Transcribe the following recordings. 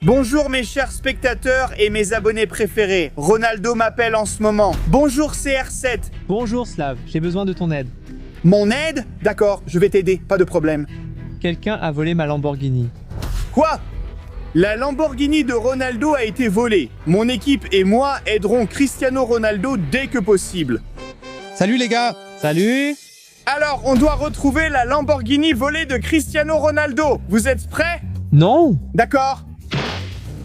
Bonjour mes chers spectateurs et mes abonnés préférés. Ronaldo m'appelle en ce moment. Bonjour CR7. Bonjour Slav, j'ai besoin de ton aide. Mon aide? D'accord, je vais t'aider, pas de problème. Quelqu'un a volé ma Lamborghini. Quoi? La Lamborghini de Ronaldo a été volée. Mon équipe et moi aiderons Cristiano Ronaldo dès que possible. Salut les gars. Salut! Alors, on doit retrouver la Lamborghini volée de Cristiano Ronaldo. Vous êtes prêts? Non! D'accord.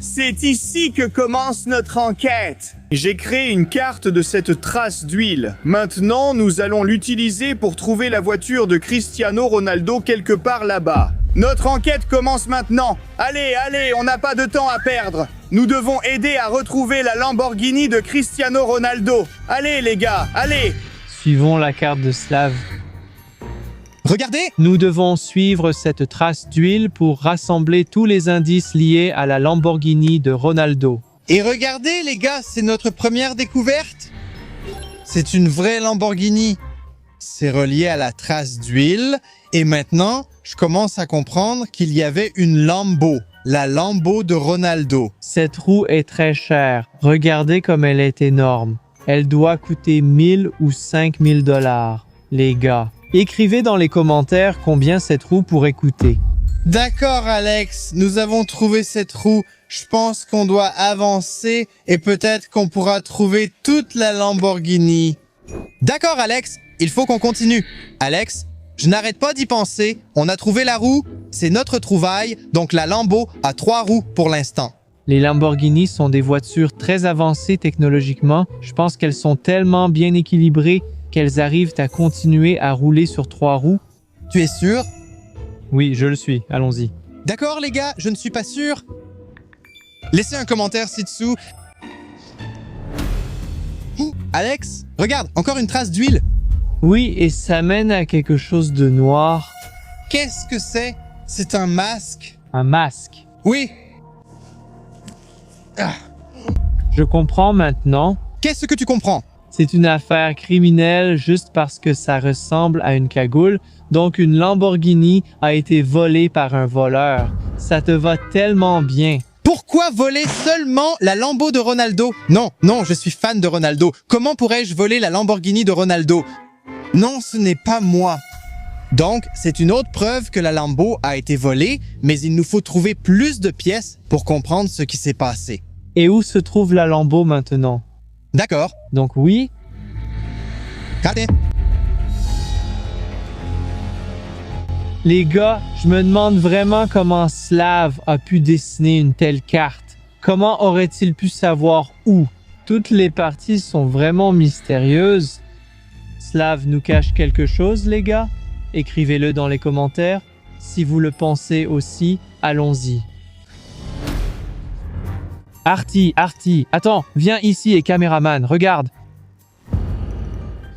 C'est ici que commence notre enquête. J'ai créé une carte de cette trace d'huile. Maintenant, nous allons l'utiliser pour trouver la voiture de Cristiano Ronaldo quelque part là-bas. Notre enquête commence maintenant. Allez, on n'a pas de temps à perdre. Nous devons aider à retrouver la Lamborghini de Cristiano Ronaldo. Allez les gars, allez! Suivons la carte de Slav. Regardez. Nous devons suivre cette trace d'huile pour rassembler tous les indices liés à la Lamborghini de Ronaldo. Et regardez les gars, c'est notre première découverte. C'est une vraie Lamborghini. C'est relié à la trace d'huile. Et maintenant, je commence à comprendre qu'il y avait une Lambo. La Lambo de Ronaldo. Cette roue est très chère. Regardez comme elle est énorme. Elle doit coûter 1000 ou 5000 $. Les gars, écrivez dans les commentaires combien cette roue pourrait coûter. D'accord Alex, nous avons trouvé cette roue. Je pense qu'on doit avancer et peut-être qu'on pourra trouver toute la Lamborghini. D'accord Alex, il faut qu'on continue. Alex, je n'arrête pas d'y penser. On a trouvé la roue, c'est notre trouvaille, donc la Lambo a 3 roues pour l'instant. Les Lamborghini sont des voitures très avancées technologiquement. Je pense qu'elles sont tellement bien équilibrées qu'elles arrivent à continuer à rouler sur 3 roues. Tu es sûr? Oui, je le suis. Allons-y. D'accord les gars, je ne suis pas sûr. Laissez un commentaire ci-dessous. Alex, regarde, encore une trace d'huile. Oui, et ça mène à quelque chose de noir. Qu'est-ce que c'est? C'est un masque. Un masque. Oui. Je comprends maintenant. Qu'est-ce que tu comprends? C'est une affaire criminelle juste parce que ça ressemble à une cagoule. Donc une Lamborghini a été volée par un voleur. Ça te va tellement bien. Pourquoi voler seulement la Lambo de Ronaldo? Non, je suis fan de Ronaldo. Comment pourrais-je voler la Lamborghini de Ronaldo? Non, ce n'est pas moi. Donc, c'est une autre preuve que la Lambo a été volée, mais il nous faut trouver plus de pièces pour comprendre ce qui s'est passé. Et où se trouve la Lambo maintenant? D'accord. Donc oui. Regardez. Les gars, je me demande vraiment comment Slav a pu dessiner une telle carte. Comment aurait-il pu savoir où? Toutes les parties sont vraiment mystérieuses. Slav nous cache quelque chose, les gars? Écrivez-le dans les commentaires. Si vous le pensez aussi, allons-y. Artie, attends, viens ici et caméraman, regarde.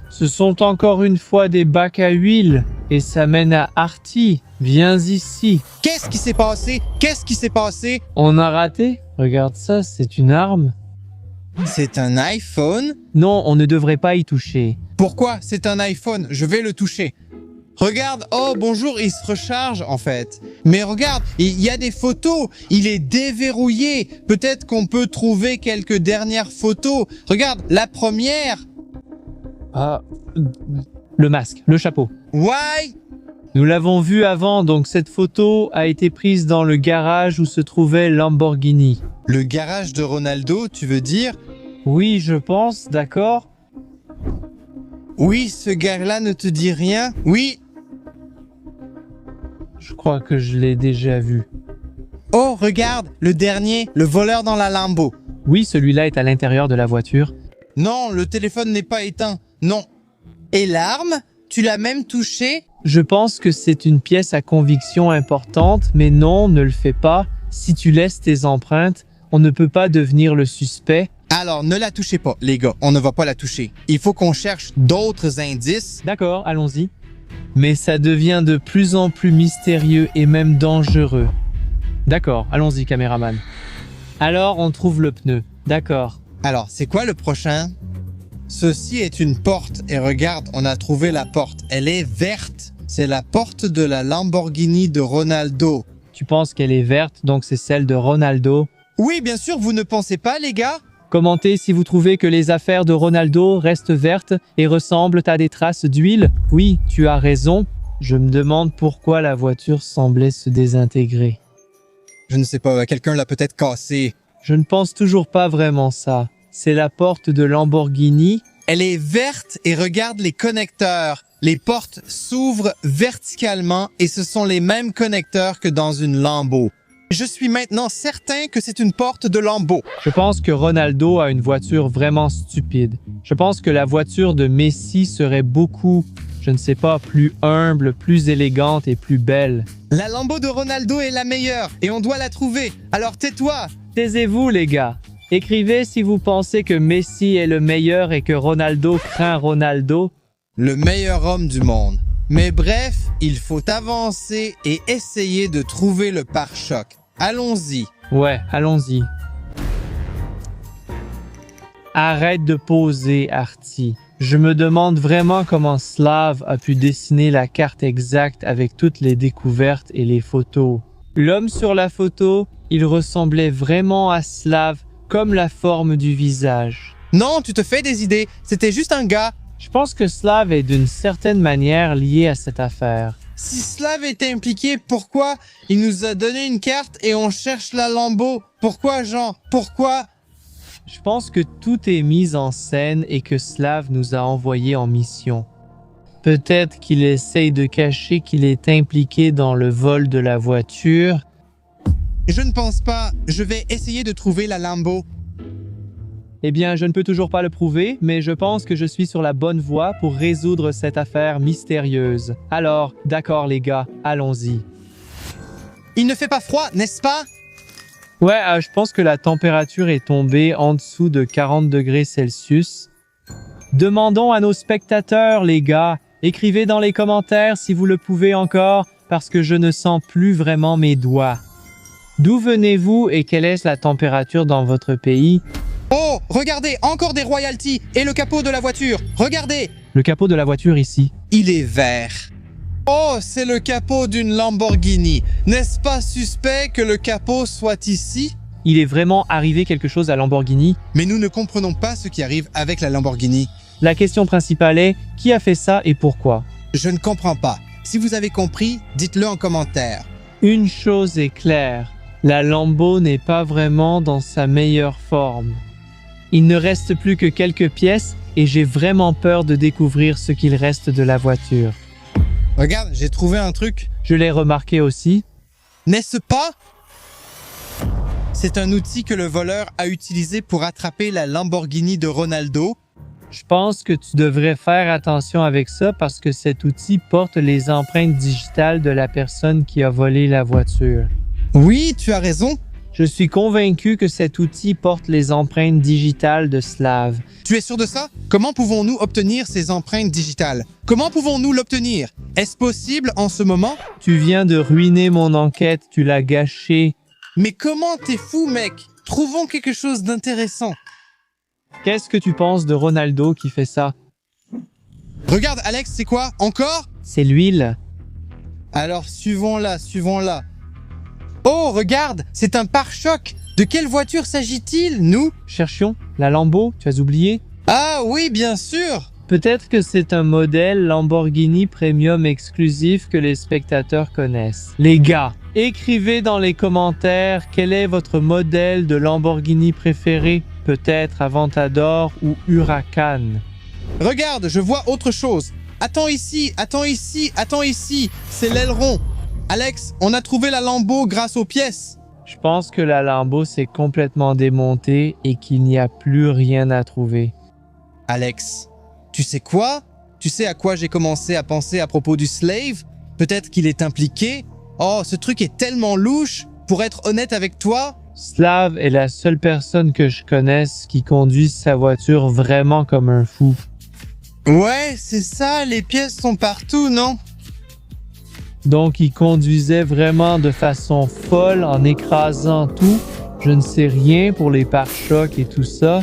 Ce sont encore une fois des bacs à huile et ça mène à Artie. Viens ici. Qu'est-ce qui s'est passé? Qu'est-ce qui s'est passé? On a raté? Regarde ça, c'est une arme. C'est un iPhone? Non, on ne devrait pas y toucher. Pourquoi? C'est un iPhone, je vais le toucher. Regarde, oh bonjour, il se recharge en fait. Mais regarde, il y a des photos, il est déverrouillé. Peut-être qu'on peut trouver quelques dernières photos. Regarde, la première. Ah, le masque, le chapeau. Why? Nous l'avons vu avant, donc cette photo a été prise dans le garage où se trouvait Lamborghini. Le garage de Ronaldo, tu veux dire? Oui, je pense, d'accord. Oui, ce gars-là ne te dit rien? Oui. Je crois que je l'ai déjà vu. Oh, regarde, le dernier, le voleur dans la Lambo. Oui, celui-là est à l'intérieur de la voiture. Non, le téléphone n'est pas éteint. Non. Et l'arme? Tu l'as même touchée? Je pense que c'est une pièce à conviction importante, mais non, ne le fais pas. Si tu laisses tes empreintes, on ne peut pas devenir le suspect. Alors, ne la touchez pas, les gars. On ne va pas la toucher. Il faut qu'on cherche d'autres indices. D'accord, allons-y. Mais ça devient de plus en plus mystérieux et même dangereux. D'accord, allons-y, caméraman. Alors, on trouve le pneu. D'accord. Alors, c'est quoi le prochain? Ceci est une porte. Et regarde, on a trouvé la porte. Elle est verte. C'est la porte de la Lamborghini de Ronaldo. Tu penses qu'elle est verte, donc c'est celle de Ronaldo. Oui, bien sûr, vous ne pensez pas, les gars? Commentez si vous trouvez que les affaires de Ronaldo restent vertes et ressemblent à des traces d'huile. Oui, tu as raison. Je me demande pourquoi la voiture semblait se désintégrer. Je ne sais pas, quelqu'un l'a peut-être cassée. Je ne pense toujours pas vraiment ça. C'est la porte de Lamborghini. Elle est verte et regarde les connecteurs. Les portes s'ouvrent verticalement et ce sont les mêmes connecteurs que dans une Lambo. Je suis maintenant certain que c'est une porte de Lambo. Je pense que Ronaldo a une voiture vraiment stupide. Je pense que la voiture de Messi serait beaucoup, je ne sais pas, plus humble, plus élégante et plus belle. La Lambo de Ronaldo est la meilleure et on doit la trouver. Alors tais-toi. Taisez-vous, les gars. Écrivez si vous pensez que Messi est le meilleur et que Ronaldo craint Ronaldo. Le meilleur homme du monde. Mais bref, il faut avancer et essayer de trouver le pare-choc. Allons-y. Ouais, allons-y. Arrête de poser, Artie. Je me demande vraiment comment Slav a pu dessiner la carte exacte avec toutes les découvertes et les photos. L'homme sur la photo, il ressemblait vraiment à Slav, comme la forme du visage. Non, tu te fais des idées. C'était juste un gars. Je pense que Slav est d'une certaine manière lié à cette affaire. Si Slav était impliqué, pourquoi il nous a donné une carte et on cherche la Lambo? Pourquoi, Jean? Pourquoi? Je pense que tout est mis en scène et que Slav nous a envoyés en mission. Peut-être qu'il essaye de cacher qu'il est impliqué dans le vol de la voiture. Je ne pense pas. Je vais essayer de trouver la Lambo. Eh bien, je ne peux toujours pas le prouver, mais je pense que je suis sur la bonne voie pour résoudre cette affaire mystérieuse. Alors, d'accord les gars, allons-y. Il ne fait pas froid, n'est-ce pas? Ouais, je pense que la température est tombée en dessous de 40 degrés Celsius. Demandons à nos spectateurs, les gars. Écrivez dans les commentaires si vous le pouvez encore, parce que je ne sens plus vraiment mes doigts. D'où venez-vous et quelle est la température dans votre pays? Oh, regardez, encore des royalties et le capot de la voiture. Regardez, Le capot de la voiture ici. il est vert. Oh, c'est le capot d'une Lamborghini. N'est-ce pas suspect que le capot soit ici? Il est vraiment arrivé quelque chose à Lamborghini? Mais nous ne comprenons pas ce qui arrive avec la Lamborghini. La question principale est, qui a fait ça et pourquoi? Je ne comprends pas. Si vous avez compris, dites-le en commentaire. Une chose est claire, la Lambo n'est pas vraiment dans sa meilleure forme. Il ne reste plus que quelques pièces et j'ai vraiment peur de découvrir ce qu'il reste de la voiture. Regarde, j'ai trouvé un truc. Je l'ai remarqué aussi. N'est-ce pas? C'est un outil que le voleur a utilisé pour attraper la Lamborghini de Ronaldo. Je pense que tu devrais faire attention avec ça parce que cet outil porte les empreintes digitales de la personne qui a volé la voiture. Oui, tu as raison. Je suis convaincu que cet outil porte les empreintes digitales de Slav. Tu es sûr de ça? Comment pouvons-nous obtenir ces empreintes digitales? Comment pouvons-nous l'obtenir? Est-ce possible en ce moment? Tu viens de ruiner mon enquête, tu l'as gâchée. Mais comment t'es fou, mec? Trouvons quelque chose d'intéressant. Qu'est-ce que tu penses de Ronaldo qui fait ça? Regarde, Alex, c'est quoi? Encore? C'est l'huile. Alors, suivons-la, suivons-la. Oh, regarde, c'est un pare-choc. De quelle voiture s'agit-il, nous? Cherchions la Lambo, tu as oublié? Ah oui, bien sûr. Peut-être que c'est un modèle Lamborghini Premium exclusif que les spectateurs connaissent. Les gars, écrivez dans les commentaires quel est votre modèle de Lamborghini préféré, peut-être Aventador ou Huracan. Regarde, je vois autre chose. Attends ici, attends ici, attends ici. C'est l'aileron. Alex, on a trouvé la Lambo grâce aux pièces. Je pense que la Lambo s'est complètement démontée et qu'il n'y a plus rien à trouver. Alex, tu sais quoi? Tu sais à quoi j'ai commencé à penser à propos du Slave? Peut-être qu'il est impliqué? Oh, ce truc est tellement louche. Pour être honnête avec toi, Slav est la seule personne que je connaisse qui conduit sa voiture vraiment comme un fou. ouais, c'est ça, les pièces sont partout, non? Donc il conduisait vraiment de façon folle en écrasant tout. Je ne sais rien pour les pare-chocs et tout ça.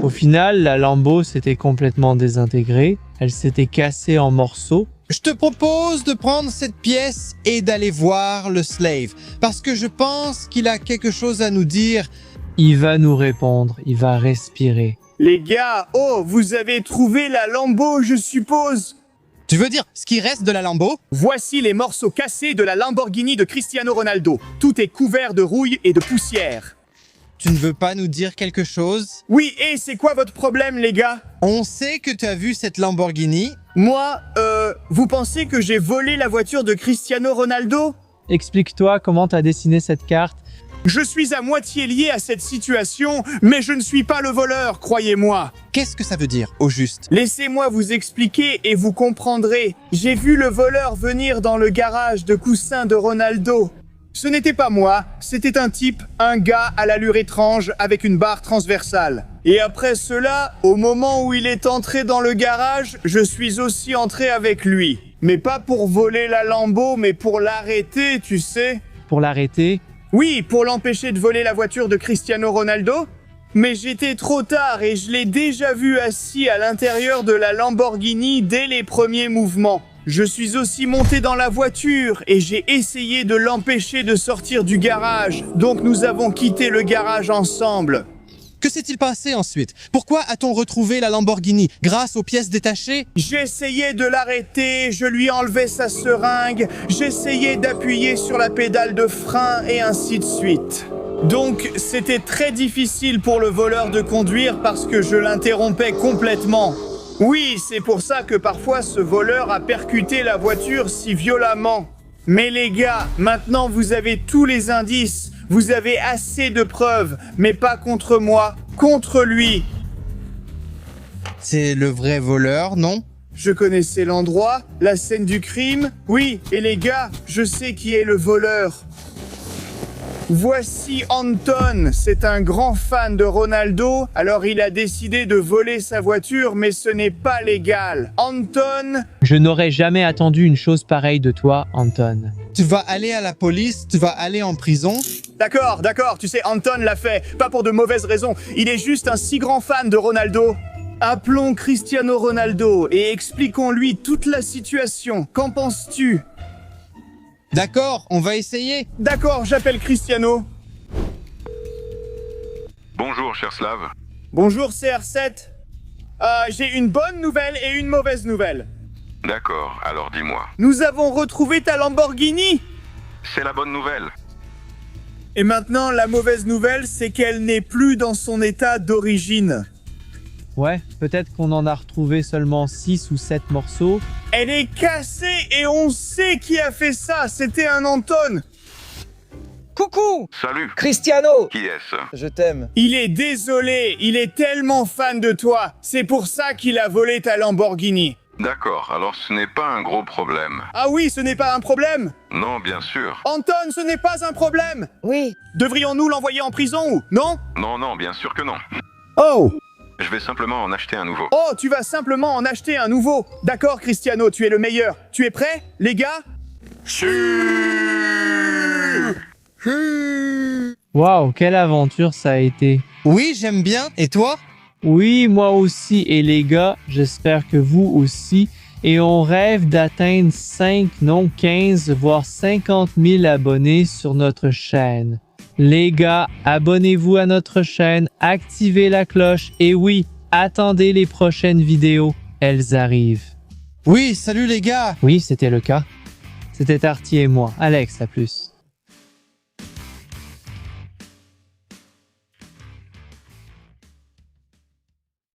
Au final, la Lambo s'était complètement désintégrée. Elle s'était cassée en morceaux. Je te propose de prendre cette pièce et d'aller voir le slave, parce que je pense qu'il a quelque chose à nous dire. Il va nous répondre, il va respirer. Les gars, oh, vous avez trouvé la Lambo, je suppose. Tu veux dire ce qui reste de la Lambo? Voici les morceaux cassés de la Lamborghini de Cristiano Ronaldo. Tout est couvert de rouille et de poussière. Tu ne veux pas nous dire quelque chose? Oui, et c'est quoi votre problème, les gars? On sait que tu as vu cette Lamborghini. Moi, vous pensez que j'ai volé la voiture de Cristiano Ronaldo? Explique-toi comment t'as dessiné cette carte. Je suis à moitié lié à cette situation, mais je ne suis pas le voleur, croyez-moi. Qu'est-ce que ça veut dire, au juste? Laissez-moi vous expliquer et vous comprendrez. J'ai vu le voleur venir dans le garage de coussins de Ronaldo. Ce n'était pas moi, c'était un type, un gars à l'allure étrange avec une barre transversale. Et après cela, au moment où il est entré dans le garage, je suis aussi entré avec lui. Mais pas pour voler la Lambo, mais pour l'arrêter, tu sais. Pour l'arrêter, Oui, pour l'empêcher de voler la voiture de Cristiano Ronaldo. Mais j'étais trop tard et je l'ai déjà vu assis à l'intérieur de la Lamborghini dès les premiers mouvements. Je suis aussi monté dans la voiture et j'ai essayé de l'empêcher de sortir du garage. Donc nous avons quitté le garage ensemble. Que s'est-il passé ensuite? Pourquoi a-t-on retrouvé la Lamborghini? Grâce aux pièces détachées? J'essayais de l'arrêter, je lui enlevais sa seringue, j'essayais d'appuyer sur la pédale de frein et ainsi de suite. Donc c'était très difficile pour le voleur de conduire parce que je l'interrompais complètement. Oui, c'est pour ça que parfois ce voleur a percuté la voiture si violemment. Mais les gars, maintenant vous avez tous les indices, vous avez assez de preuves, mais pas contre moi, contre lui. C'est le vrai voleur, non? Je connaissais l'endroit, la scène du crime. Oui, et les gars, je sais qui est le voleur. Voici Anton, c'est un grand fan de Ronaldo, alors il a décidé de voler sa voiture, mais ce n'est pas légal. Anton, je n'aurais jamais attendu une chose pareille de toi, Anton. Tu vas aller à la police, tu vas aller en prison. d'accord, tu sais, Anton l'a fait, pas pour de mauvaises raisons, il est juste un si grand fan de Ronaldo. Appelons Cristiano Ronaldo et expliquons-lui toute la situation, qu'en penses-tu? D'accord, on va essayer. D'accord, j'appelle Cristiano. Bonjour, cher Slav. Bonjour CR7. J'ai une bonne nouvelle et une mauvaise nouvelle. D'accord, alors dis-moi. Nous avons retrouvé ta Lamborghini. C'est la bonne nouvelle. Et maintenant, la mauvaise nouvelle, c'est qu'elle n'est plus dans son état d'origine. Ouais, peut-être qu'on en a retrouvé seulement 6 ou 7 morceaux. Elle est cassée et on sait qui a fait ça. C'était un Anton. Coucou, Salut. Cristiano. Qui est-ce? Je t'aime. Il est désolé. Il est tellement fan de toi. C'est pour ça qu'il a volé ta Lamborghini. D'accord, alors ce n'est pas un gros problème. Ah oui, ce n'est pas un problème. Non, bien sûr. Anton, ce n'est pas un problème. Oui. Devrions-nous l'envoyer en prison ou non? Non, bien sûr que non. Oh. Je vais simplement en acheter un nouveau. Oh, tu vas simplement en acheter un nouveau. D'accord, Cristiano, tu es le meilleur. Tu es prêt, les gars? Waouh, quelle aventure ça a été. Oui, j'aime bien. Et toi? Oui, moi aussi. Et les gars, j'espère que vous aussi. Et on rêve d'atteindre 5, non 15, voire 50 000 abonnés sur notre chaîne. Les gars, abonnez-vous à notre chaîne, activez la cloche et oui, attendez les prochaines vidéos, elles arrivent. Oui, salut les gars. Oui, c'était le cas. C'était Artie et moi. Alex, à plus.